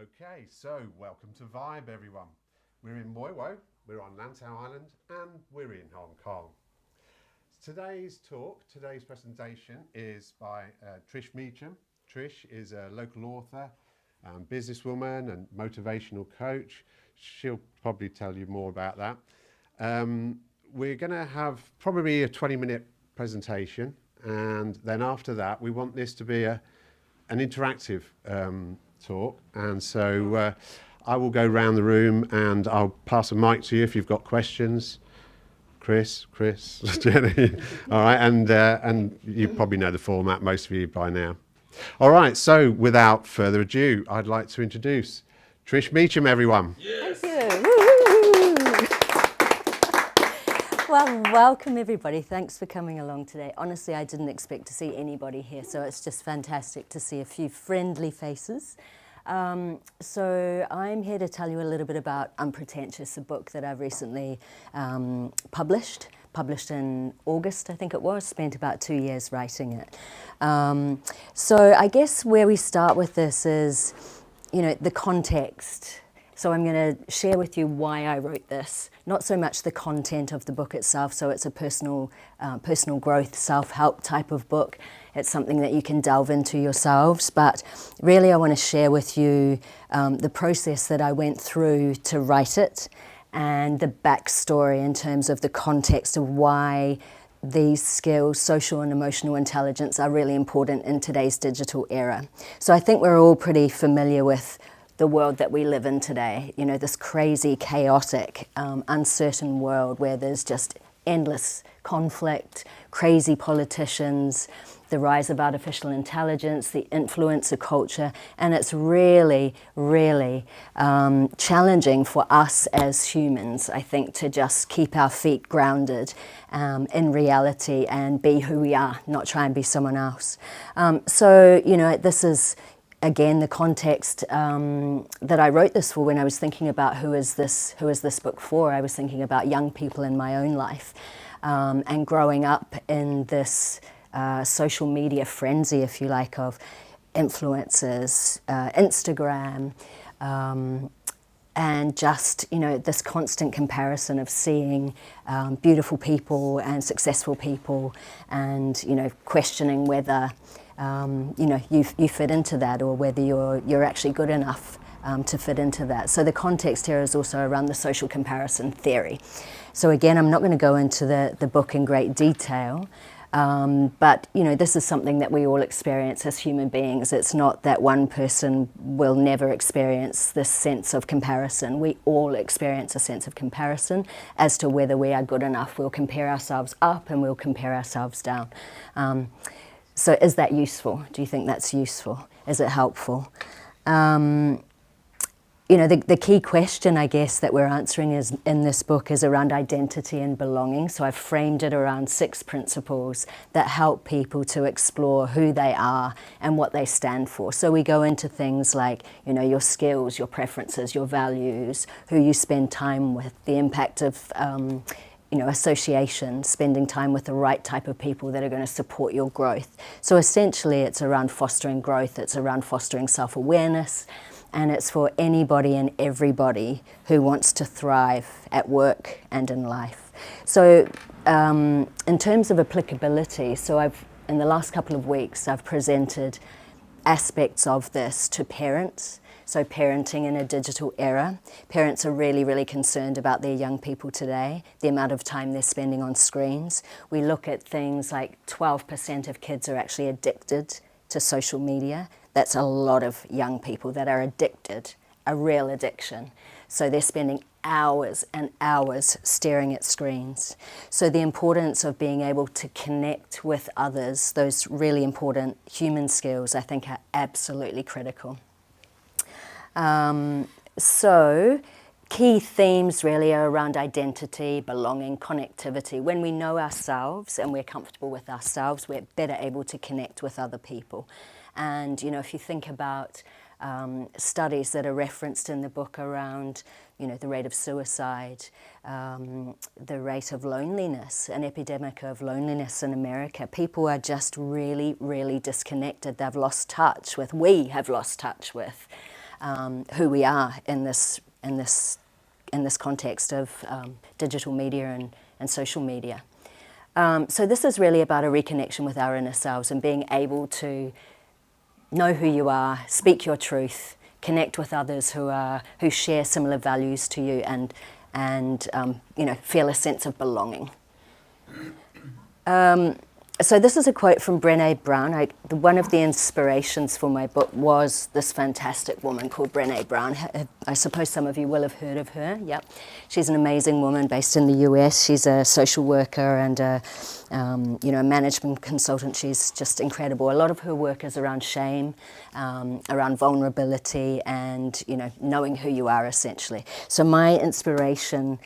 Okay, so welcome to Vibe, everyone. We're in Moiwo, we're on Lantau Island, and we're in Hong Kong. Today's presentation is by Trish Meecham. Trish is a local author, businesswoman and motivational coach. She'll probably tell you more about that. We're going to have probably a 20-minute presentation, and then after that we want this to be an interactive talk, and so I will go round the room and I'll pass a mic to you if you've got questions. Chris, Jenny. All right, and you probably know the format, most of you by now. All right, so without further ado, I'd like to introduce Trish Meecham, everyone. Yes. Thank you. Well, welcome everybody. Thanks for coming along today. Honestly, I didn't expect to see anybody here, so it's just fantastic to see a few friendly faces. So I'm here to tell you a little bit about Unpretentious, a book that I've recently published in August, I think it was, spent about 2 years writing it. So I guess where we start with this is, the context. So I'm going to share with you why I wrote this, not so much the content of the book itself, so it's a personal growth, self-help type of book. It's something that you can delve into yourselves, but really I want to share with you the process that I went through to write it and the backstory in terms of the context of why these skills, social and emotional intelligence, are really important in today's digital era. So I think we're all pretty familiar with the world that we live in today, this crazy, chaotic, uncertain world where there's just endless conflict, crazy politicians, the rise of artificial intelligence, the influencer culture, and it's really, really challenging for us as humans, I think, to just keep our feet grounded in reality and be who we are, not try and be someone else. So, this is, again, the context that I wrote this for when I was thinking about who is this book for. I was thinking about young people in my own life and growing up in this social media frenzy, if you like, of influencers, Instagram, and just, this constant comparison of seeing beautiful people and successful people and, questioning whether you fit into that or whether you're actually good enough to fit into that. So the context here is also around the social comparison theory. So again, I'm not going to go into the book in great detail, but this is something that we all experience as human beings. It's not that one person will never experience this sense of comparison. We all experience a sense of comparison as to whether we are good enough. We'll compare ourselves up and we'll compare ourselves down. So is that useful? Do you think that's useful? Is it helpful? The key question, I guess, that we're answering in this book is around identity and belonging. So I've framed it around 6 principles that help people to explore who they are and what they stand for. So we go into things like, your skills, your preferences, your values, who you spend time with, the impact of association, spending time with the right type of people that are going to support your growth. So essentially it's around fostering growth, it's around fostering self-awareness, and it's for anybody and everybody who wants to thrive at work and in life. So in terms of applicability, so in the last couple of weeks I've presented aspects of this to parents. So parenting in a digital era. Parents are really, really concerned about their young people today, the amount of time they're spending on screens. We look at things like 12% of kids are actually addicted to social media. That's a lot of young people that are addicted, a real addiction. So they're spending hours and hours staring at screens. So the importance of being able to connect with others, those really important human skills, I think are absolutely critical. So key themes really are around identity, belonging, connectivity. When we know ourselves and we're comfortable with ourselves, we're better able to connect with other people. And, if you think about studies that are referenced in the book around, the rate of suicide, the rate of loneliness, an epidemic of loneliness in America, people are just really, really disconnected. They've lost touch with, we have lost touch with who we are in this context of digital media and social media. So this is really about a reconnection with our inner selves and being able to know who you are, speak your truth, connect with others who share similar values to you, and feel a sense of belonging. So this is a quote from Brené Brown. One of the inspirations for my book was this fantastic woman called Brené Brown. I suppose some of you will have heard of her. Yep. She's an amazing woman based in the US. She's a social worker and a management consultant. She's just incredible. A lot of her work is around shame, around vulnerability, and knowing who you are, essentially. So my inspiration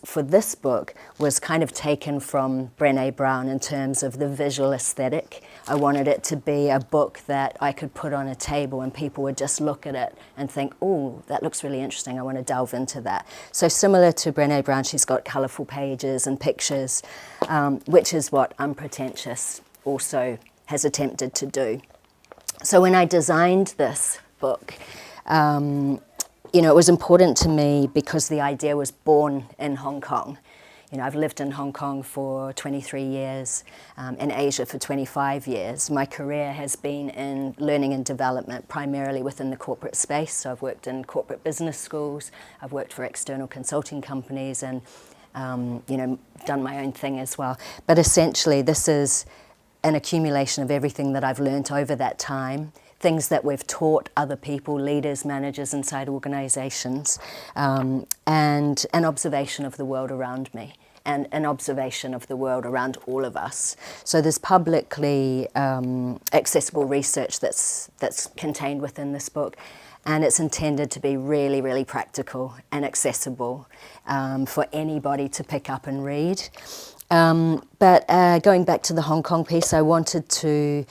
for this book was kind of taken from Brené Brown in terms of the visual aesthetic. I wanted it to be a book that I could put on a table and people would just look at it and think, oh, that looks really interesting, I want to delve into that. So similar to Brené Brown, she's got colourful pages and pictures, which is what Unpretentious also has attempted to do. So when I designed this book, it was important to me because the idea was born in Hong Kong. I've lived in Hong Kong for 23 years, in Asia for 25 years. My career has been in learning and development, primarily within the corporate space. So I've worked in corporate business schools, I've worked for external consulting companies, and done my own thing as well. But essentially, this is an accumulation of everything that I've learnt over that time, things that we've taught other people, leaders, managers inside organisations, and an observation of the world around me, and an observation of the world around all of us. So there's publicly accessible research that's contained within this book, and it's intended to be really, really practical and accessible for anybody to pick up and read. But going back to the Hong Kong piece, I wanted to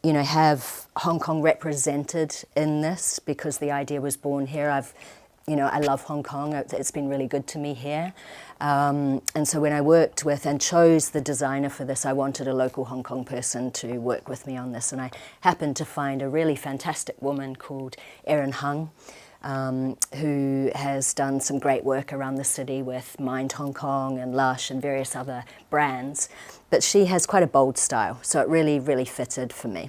have Hong Kong represented in this because the idea was born here. I love Hong Kong. It's been really good to me here. And so when I worked with and chose the designer for this, I wanted a local Hong Kong person to work with me on this. And I happened to find a really fantastic woman called Erin Hung, who has done some great work around the city with Mind Hong Kong and Lush and various other brands. But she has quite a bold style, so it really, really fitted for me.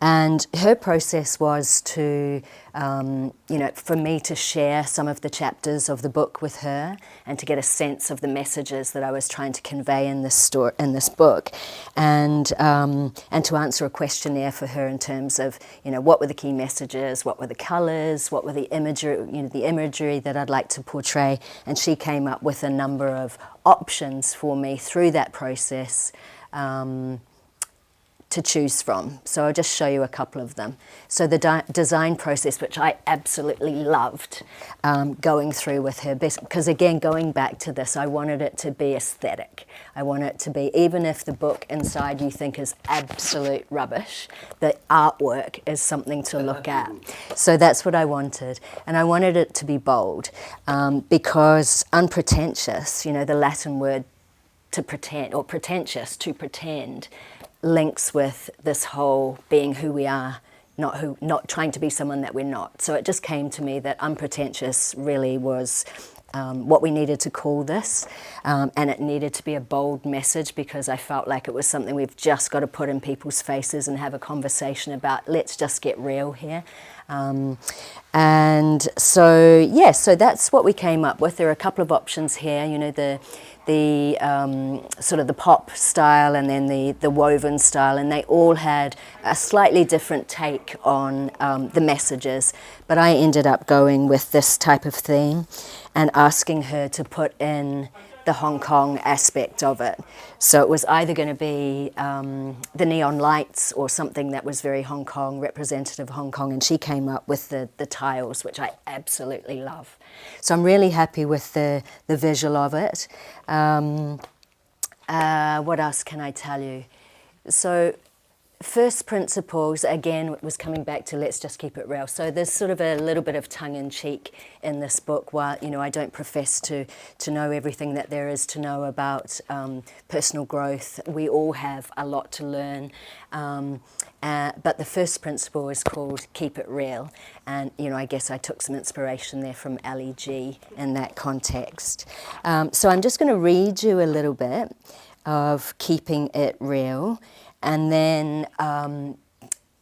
And her process was to, for me to share some of the chapters of the book with her and to get a sense of the messages that I was trying to convey in this book, and to answer a questionnaire for her in terms of, what were the key messages, what were the colours, what were the imagery that I'd like to portray, and she came up with a number of options for me through that process. To choose from. So I'll just show you a couple of them. So the design process, which I absolutely loved going through with her, because again, going back to this, I wanted it to be aesthetic. I want it to be, even if the book inside you think is absolute rubbish, the artwork is something to look at. So that's what I wanted. And I wanted it to be bold because unpretentious, the Latin word to pretend, or pretentious, to pretend, links with this whole being who we are, not trying to be someone that we're not. So it just came to me that unpretentious really was what we needed to call this, and it needed to be a bold message because I felt like it was something we've just got to put in people's faces and have a conversation about. Let's just get real here. And so that's what we came up with. There are a couple of options here, the sort of the pop style and then the woven style, and they all had a slightly different take on the messages, but I ended up going with this type of theme and asking her to put in the Hong Kong aspect of it. So it was either going to be the neon lights or something that was very Hong Kong, representative of Hong Kong, and she came up with the tiles, which I absolutely love. So I'm really happy with the visual of it. What else can I tell you? So first principles, again, was coming back to let's just keep it real. So there's sort of a little bit of tongue-in-cheek in this book. While, I don't profess to know everything that there is to know about personal growth. We all have a lot to learn. But the first principle is called Keep It Real. And, I guess I took some inspiration there from Ali G in that context. So I'm just going to read you a little bit of Keeping It Real, and then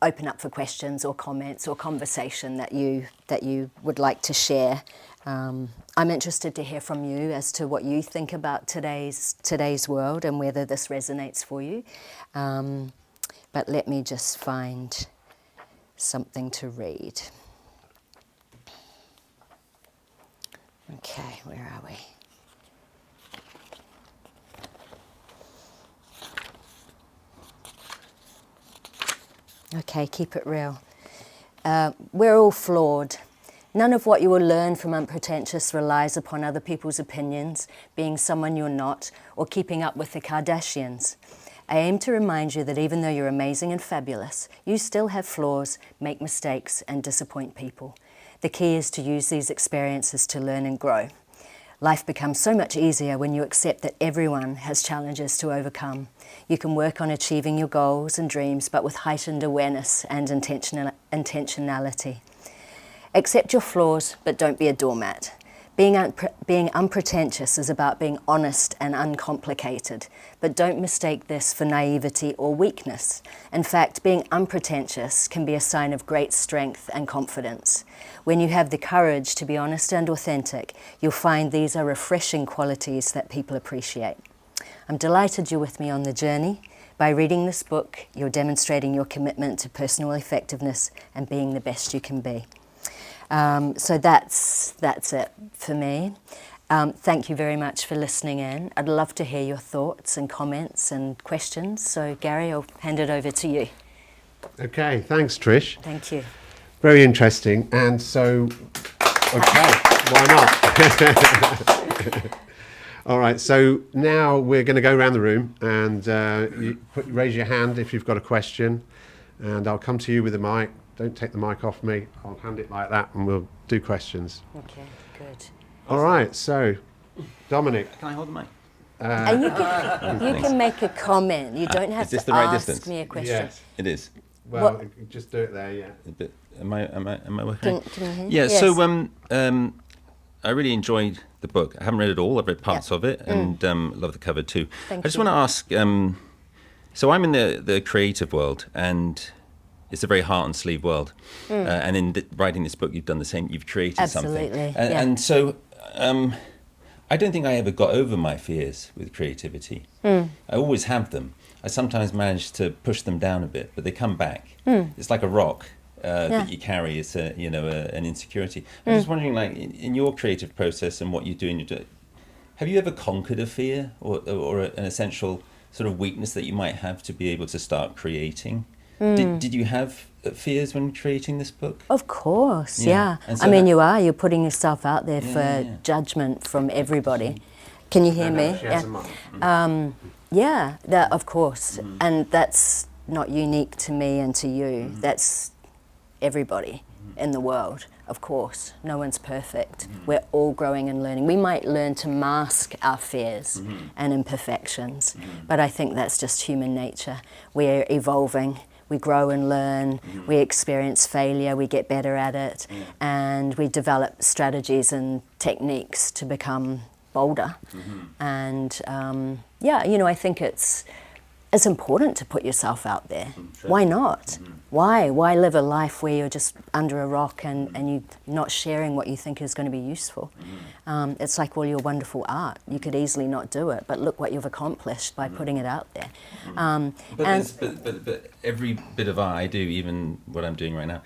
open up for questions or comments or conversation that you would like to share. I'm interested to hear from you as to what you think about today's world and whether this resonates for you. But let me just find something to read. Okay, where are we? Okay, keep it real. We're all flawed. None of what you will learn from Unpretentious relies upon other people's opinions, being someone you're not, or keeping up with the Kardashians. I aim to remind you that even though you're amazing and fabulous, you still have flaws, make mistakes, and disappoint people. The key is to use these experiences to learn and grow. Life becomes so much easier when you accept that everyone has challenges to overcome. You can work on achieving your goals and dreams, but with heightened awareness and intentionality. Accept your flaws, but don't be a doormat. Being unpretentious is about being honest and uncomplicated, but don't mistake this for naivety or weakness. In fact, being unpretentious can be a sign of great strength and confidence. When you have the courage to be honest and authentic, you'll find these are refreshing qualities that people appreciate. I'm delighted you're with me on the journey. By reading this book, you're demonstrating your commitment to personal effectiveness and being the best you can be. So that's it for me. Thank you very much for listening in. I'd love to hear your thoughts and comments and questions. So Gary, I'll hand it over to you. Okay, thanks Trish. Thank you. Very interesting. And so, okay, why not? All right, so now we're going to go around the room and raise your hand if you've got a question, and I'll come to you with the mic. Don't take the mic off me. I'll hand it like that and we'll do questions. Okay, good. All right, so Dominic. Can I hold the mic? And you can make a comment. You don't have this to the right ask distance? me a question. Yes. It is. Well, just do it there, yeah. A bit, am I working? Can you hear? Yeah. Yes. So I really enjoyed the book. I haven't read it all. I've read parts of it, and love the cover too. Thank I just you. want to ask. So I'm in the creative world, and it's a very heart and sleeve world. And in writing this book, you've done the same. You've created Absolutely, something. yeah. And so I don't think I ever got over my fears with creativity. I always have them. I sometimes manage to push them down a bit, but they come back. It's like a rock that you carry. It's an insecurity. I'm just wondering, like in your creative process and what you do in your day, have you ever conquered a fear or an essential sort of weakness that you might have to be able to start creating? Did you have fears when creating this book? Of course, yeah. And so I mean, you're putting yourself out there for judgment from everybody. Can you hear me? She has a mic. Yeah, that of course. And that's not unique to me and to you. That's everybody in the world, of course. No one's perfect. We're all growing and learning. We might learn to mask our fears and imperfections, but I think that's just human nature. We're evolving. We grow and learn, we experience failure, we get better at it, and we develop strategies and techniques to become bolder. And I think it's important to put yourself out there. Sure. Why not? Why live a life where you're just under a rock and you're not sharing what you think is going to be useful? It's like all your wonderful art. You could easily not do it, but look what you've accomplished by putting it out there. But every bit of art I do, even what I'm doing right now,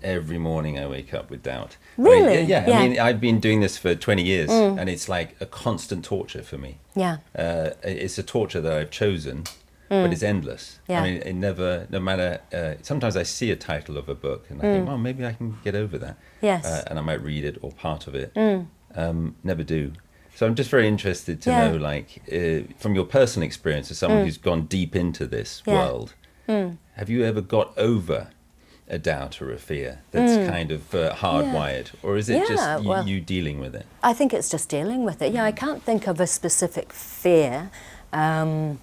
every morning I wake up with doubt. Really? I mean, I've been doing this for 20 years, and it's like a constant torture for me. Yeah. It's a torture that I've chosen, but it's endless. Yeah. I mean, it never, no matter, sometimes I see a title of a book and I think, well, maybe I can get over that. Yes. And I might read it or part of it. Never do. So I'm just very interested to know, like, from your personal experience as someone who's gone deep into this world, Have you ever got over a doubt or a fear that's kind of hardwired, or is it just you dealing with it? I think it's just dealing with it. Yeah, I can't think of a specific fear. You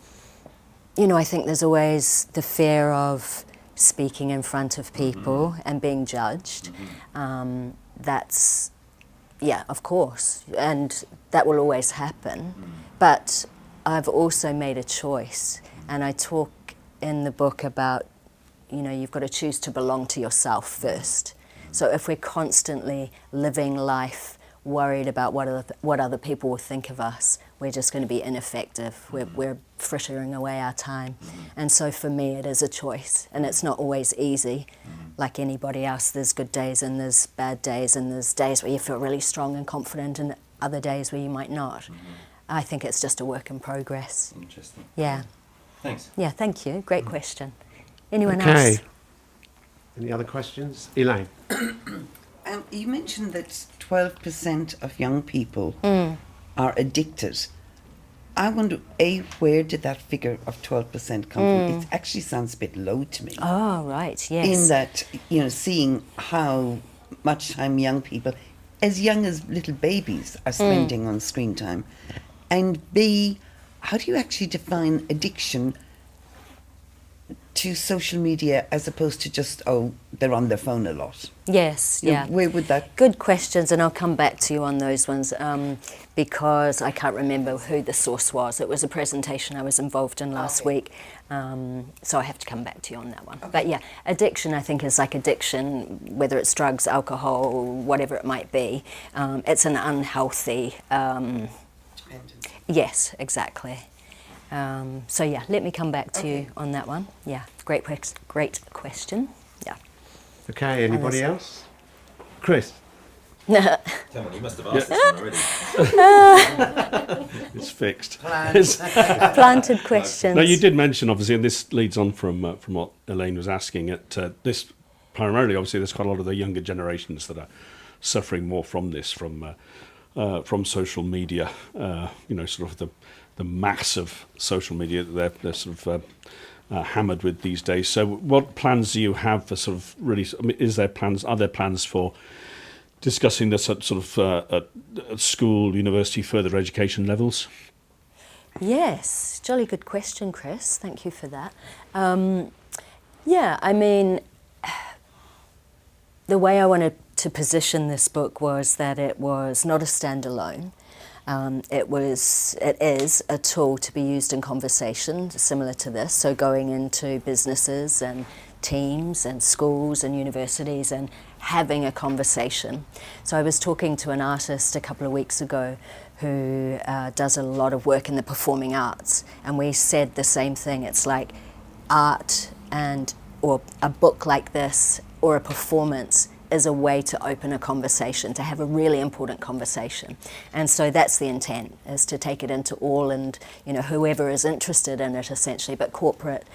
know, I think there's always the fear of speaking in front of people and being judged. That's, yeah, of course, and that will always happen. But I've also made a choice, and I talk in the book about, you know, you've got to choose to belong to yourself first. So if we're constantly living life worried about what other people will think of us, we're just going to be ineffective. We're frittering away our time. And so for me, it is a choice, and it's not always easy. Like anybody else, there's good days and there's bad days, and there's days where you feel really strong and confident, and other days where you might not. I think it's just a work in progress. Interesting. Yeah. Thanks. Yeah, thank you. Great question. Anyone Okay. else? Any other questions? Elaine? You mentioned that 12% of young people are addicted. I wonder, where did that figure of 12% come from? It actually sounds a bit low to me. Oh, right, yes. In that, you know, seeing how much time young people, as young as little babies, are spending on screen time. And B, how do you actually define addiction to social media as opposed to just, they're on their phone a lot? Yes, You know, yeah. where would that... Good questions, and I'll come back to you on those ones because I can't remember who the source was. It was a presentation I was involved in last week, so I have to come back to you on that one. Okay. But yeah, addiction I think is like addiction, whether it's drugs, alcohol, whatever it might be. It's an unhealthy... Dependent. Yes, exactly. So yeah, let me come back to you on that one. Yeah, great question. Yeah. Okay, anybody else? Chris? Come on, you must have asked this one already. It's fixed. Planted questions. No, you did mention, obviously, and this leads on from what Elaine was asking. This primarily, obviously, there's quite a lot of the younger generations that are suffering more from this, from social media. You know, sort of the mass of social media that they're sort of hammered with these days. So, what plans do you have for sort of really? I mean, are there plans for discussing this at sort of at school, university, further education levels? Yes, jolly good question, Chris. Thank you for that. Yeah, I mean, the way I wanted to position this book was that it was not a standalone. It is a tool to be used in conversation, similar to this. So going into businesses and teams and schools and universities and having a conversation. So I was talking to an artist a couple of weeks ago who does a lot of work in the performing arts, and we said the same thing. It's like art or a book like this or a performance is a way to open a conversation, to have a really important conversation. And so that's the intent, is to take it into all and, you know, whoever is interested in it essentially, but corporate,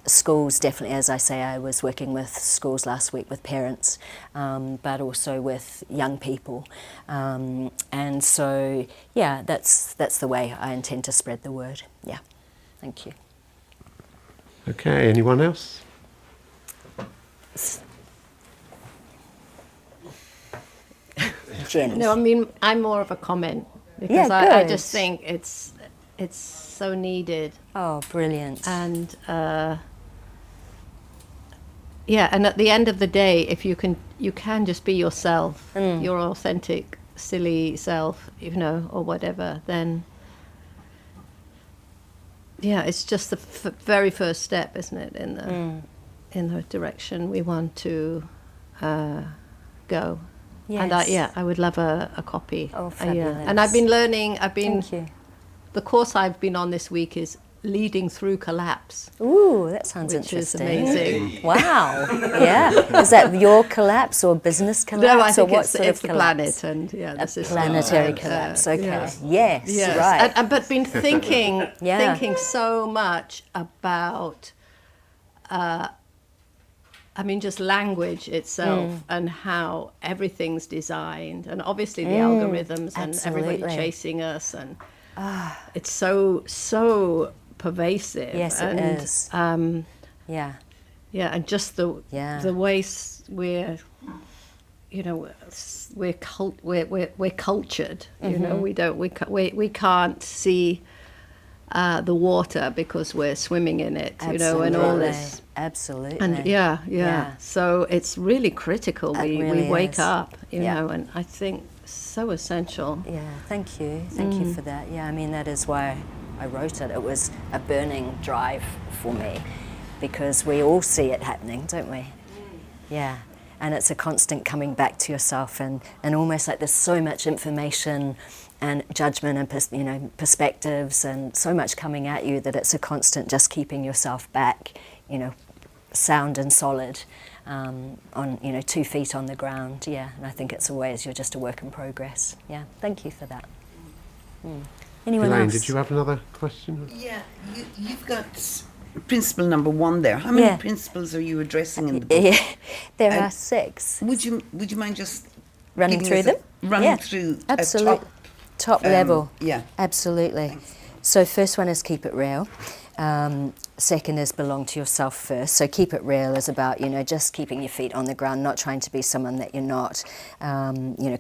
schools definitely, as I say, I was working with schools last week with parents, but also with young people. And so, yeah, that's the way I intend to spread the word. Yeah, thank you. Okay, anyone else? Jen. No, I mean, I'm more of a comment because Yeah, I good. just think it's so needed. Oh, brilliant. And yeah, and at the end of the day, if you can just be yourself, your authentic, silly self, you know, or whatever, then yeah, it's just the very first step, isn't it, in the direction we want to go. Yes. And I would love a copy. Oh, fabulous. And I've been learning. Thank you. The course I've been on this week is Leading Through Collapse. Ooh, that sounds Which is interesting. amazing. Wow. Yeah. Is that your collapse or business collapse? No, I or think what it's sort of the collapse? planet and the A system. planetary collapse. Okay. yeah. Yes. Right. But been thinking Yeah. thinking so much about I mean, just language itself and how everything's designed, and obviously the algorithms and everybody absolutely. chasing us, and it's so pervasive. Yes, it and, is. Yeah. Yeah, and just the way we're, you know, we're cultured. You know, we can't see the water because we're swimming in it. You know, and all this. Absolutely. And yeah. So it's really critical. We wake up. You know, and I think so essential. Yeah. Thank you for that. Yeah. I mean, that is why I wrote it. It was a burning drive for me, because we all see it happening, don't we? Yeah. And it's a constant coming back to yourself, and almost like there's so much information and judgment and perspectives and so much coming at you that it's a constant just keeping yourself back, you know, sound and solid, on 2 feet on the ground. Yeah. And I think it's always you're just a work in progress. Yeah. Thank you for that. Anyone Elaine, else? did you have another question? Yeah, you've got principle number 1 there. How many principles are you addressing in the book? Yeah, there are 6. Would you mind just Running giving through us them? Running through absolutely. a Top level. Yeah. Absolutely. Thanks. So first one is keep it real. Second is belong to yourself first. So keep it real is about, just keeping your feet on the ground, not trying to be someone that you're not,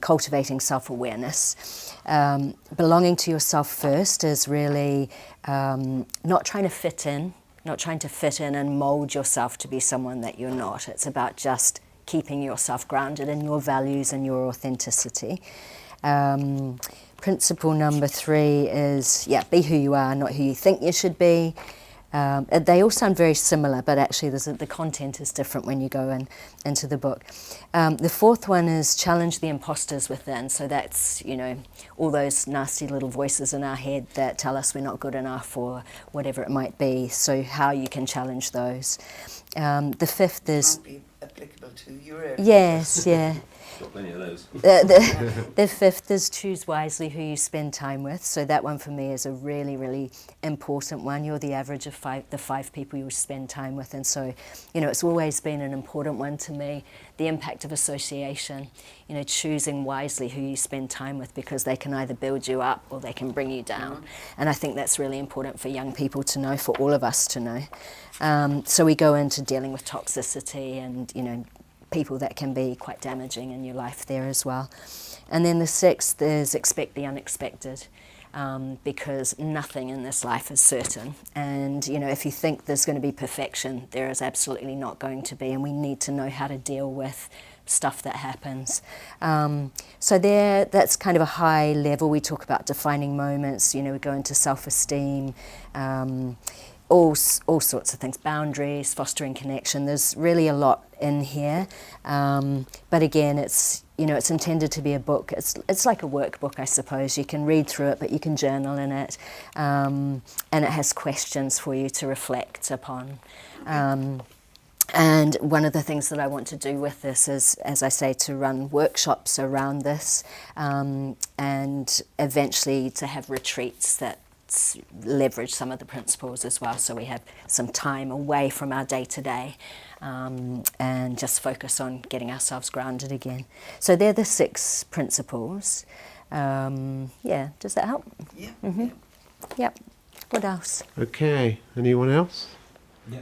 cultivating self-awareness. Belonging to yourself first is really not trying to fit in, and mold yourself to be someone that you're not. It's about just keeping yourself grounded in your values and your authenticity. Principle number 3 is, be who you are, not who you think you should be. They all sound very similar, but actually the content is different when you go into the book. The 4th one is challenge the imposters within. So that's, all those nasty little voices in our head that tell us we're not good enough or whatever it might be. So how you can challenge those. The 5th is... Might be applicable to your area. Yes, yeah. Got plenty of those. The 5th is choose wisely who you spend time with. So that one for me is a really, really important one. You're the average of the 5 people you spend time with. And so, it's always been an important one to me. The impact of association, choosing wisely who you spend time with, because they can either build you up or they can bring you down. And I think that's really important for young people to know, for all of us to know. So we go into dealing with toxicity and, people that can be quite damaging in your life there as well. And then the 6th is expect the unexpected, because nothing in this life is certain. And, if you think there's going to be perfection, there is absolutely not going to be, and we need to know how to deal with stuff that happens. So that's kind of a high level. We talk about defining moments, we go into self-esteem, all sorts of things, boundaries, fostering connection. There's really a lot in here, but again, it's intended to be a book. It's like a workbook, I suppose. You can read through it, but you can journal in it, and it has questions for you to reflect upon. And one of the things that I want to do with this is, as I say, to run workshops around this, and eventually to have retreats that leverage some of the principles as well, so we have some time away from our day-to-day, and just focus on getting ourselves grounded again. So they're the 6 principles. Does that help? Yeah. Mm-hmm. Yep. What else? Okay, anyone else? Yeah.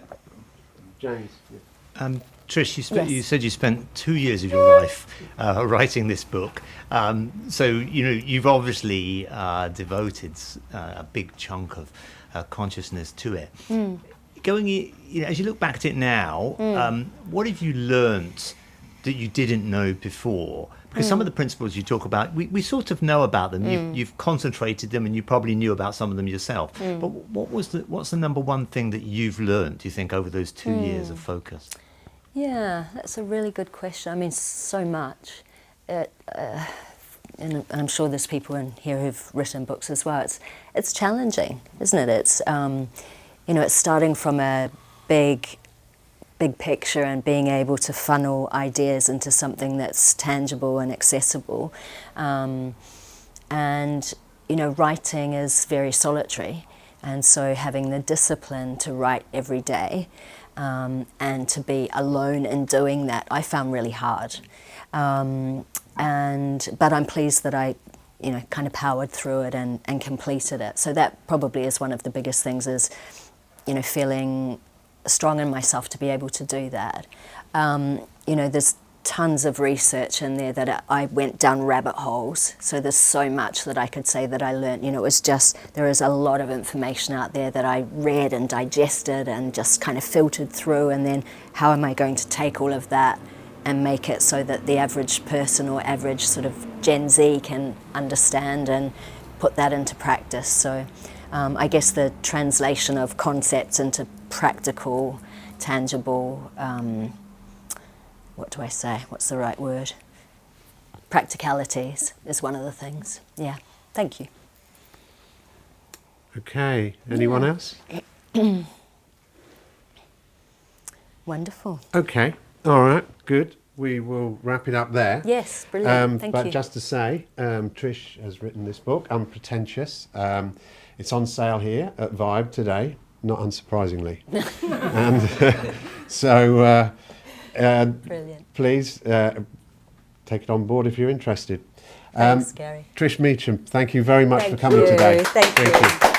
James. Trish, you Yes. said you spent 2 years of your life writing this book. So you've obviously devoted a big chunk of consciousness to it. As you look back at it now, what have you learnt that you didn't know before? Because some of the principles you talk about, we sort of know about them. You've concentrated them, and you probably knew about some of them yourself. But what's the number one thing that you've learnt, do you think, over those 2 years of focus? Yeah, that's a really good question. I mean, so much. And I'm sure there's people in here who've written books as well. It's challenging, isn't it? It's it's starting from a big picture and being able to funnel ideas into something that's tangible and accessible. And writing is very solitary, and so having the discipline to write every day. And to be alone in doing that, I found really hard. But I'm pleased that I, kind of powered through it and completed it. So that probably is one of the biggest things, is, feeling strong in myself to be able to do that. You know, there's tons of research in there that I went down rabbit holes, so there's so much that I could say that I learned. You know, it was just, there is a lot of information out there that I read and digested and just kind of filtered through, and then how am I going to take all of that and make it so that the average person or average sort of Gen Z can understand and put that into practice. So I guess the translation of concepts into practical, tangible, what do I say? What's the right word? Practicalities is one of the things. Yeah, thank you. Okay, anyone else? Wonderful. Okay, all right, good. We will wrap it up there. Yes, brilliant, thank but you. just to say, Trish has written this book, Unpretentious. It's on sale here at Vibe today, not unsurprisingly. And so Brilliant. please take it on board if you're interested. Thanks, Gary. Trish Meecham, thank you very much Thank for coming you. today. Thank you.